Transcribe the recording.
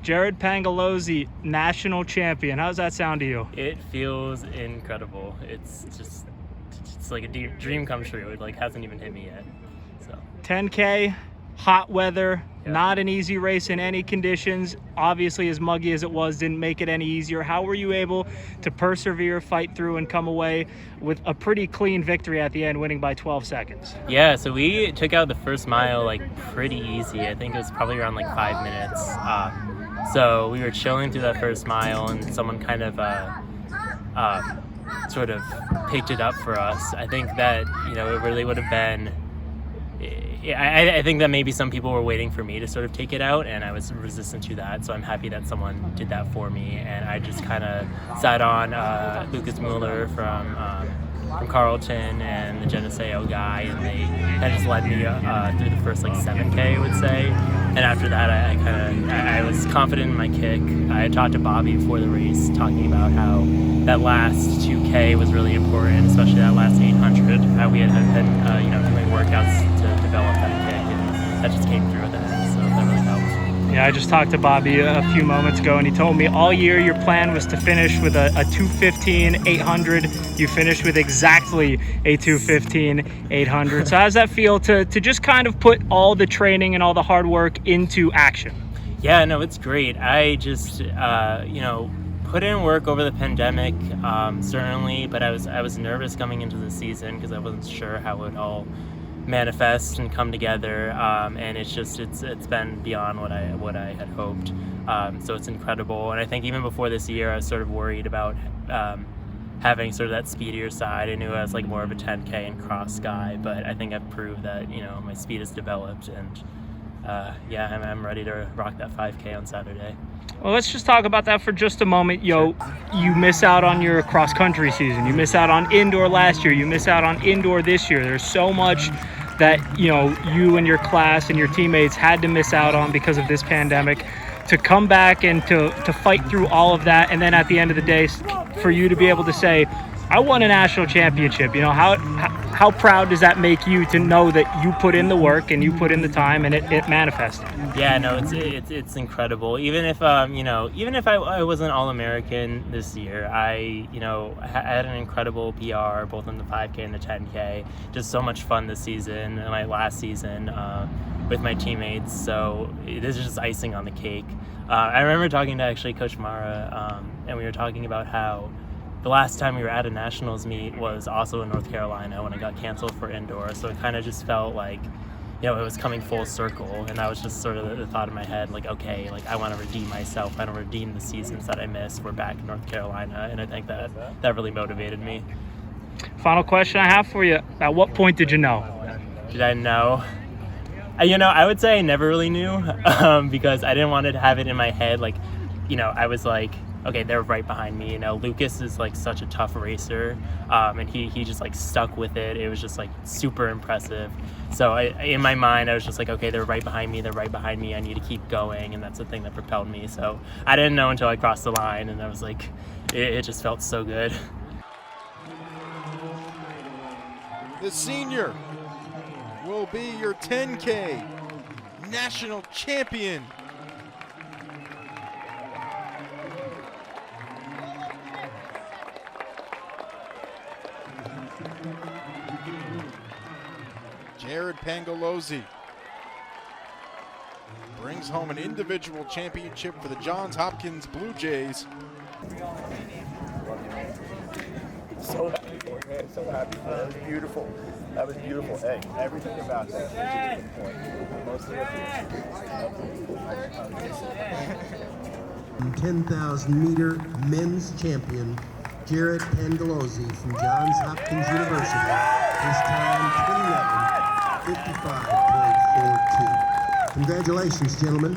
Jared Pangallozzi, national champion. How's that sound to you? It feels incredible. It's like a dream come true. It like hasn't even hit me yet. So 10K, hot weather, not an easy race in any conditions. Obviously, as muggy as it was, didn't make it any easier. How were you able to persevere, fight through, and come away with a pretty clean victory at the end, winning by 12 seconds? Yeah, so we took out the first mile like pretty easy. I think it was probably around like 5 minutes. So we were chilling through that first mile, and someone kind of sort of picked it up for us. I think that, you know, it really would have been, I think that maybe some people were waiting for me to sort of take it out, and I was resistant to that. So I'm happy that someone did that for me, and I just kind of sat on Lucas Mueller from Carlton and the Geneseo guy, and they kind of just led me through the first like 7K, I would say. And after that, I was confident in my kick. I had talked to Bobby before the race, talking about how that last 2K was really important, especially that last 800. How we had been doing workouts to develop that kick, and that just came through at the end, so that really helped. Yeah, I just talked to Bobby a few moments ago, and he told me all year your plan was to finish with a 2:15 800. You finished with exactly a 2:15 800. So how does that feel to just kind of put all the training and all the hard work into action? Yeah, no, it's great. I just put in work over the pandemic, certainly, but I was nervous coming into the season because I wasn't sure how it would all manifest and come together, and it's been beyond what I had hoped. So it's incredible, and I think even before this year I was sort of worried about having sort of that speedier side. I knew I was like more of a 10K and cross guy, but I think I've proved that, you know, my speed has developed, and I'm ready to rock that 5K on Saturday. Well, let's just talk about that for just a moment. You miss out on your cross-country season. You miss out on indoor last year. You miss out on indoor this year. There's so much that, you know, you and your class and your teammates had to miss out on because of this pandemic. To come back and to fight through all of that, and then at the end of the day, for you to be able to say, I won a national championship. You know, how proud does that make you to know that you put in the work and you put in the time and it manifested? Yeah, no, it's incredible. Even if I wasn't All-American this year, I had an incredible PR both in the 5K and the 10K. Just so much fun this season, my last season with my teammates. So this is just icing on the cake. I remember talking to actually Coach Mara, and we were talking about how the last time we were at a nationals meet was also in North Carolina when it got canceled for indoor. So it kind of just felt like, you know, it was coming full circle. And that was just sort of the thought in my head, like, okay, like I want to redeem myself. I want to redeem the seasons that I missed. We're back in North Carolina. And I think that really motivated me. Final question I have for you. At what point did you know? Did I know? I would say I never really knew because I didn't want to have it in my head. Like, you know, I was like, okay, they're right behind me. You know, Lucas is like such a tough racer, and he just like stuck with it. It was just like super impressive. So in my mind, I was just like, okay, they're right behind me. They're right behind me. I need to keep going, and that's the thing that propelled me. So I didn't know until I crossed the line, and I was like, it just felt so good. The senior will be your 10K national champion. Jared Pangallozzi brings home an individual championship for the Johns Hopkins Blue Jays. So happy for it, man. So happy for it. That was beautiful. That was beautiful. Hey, everything about that was a good point. Most of it. 10,000-meter men's champion, Jared Pangallozzi from Johns Hopkins University. His time 2011, 55.42. Congratulations, gentlemen.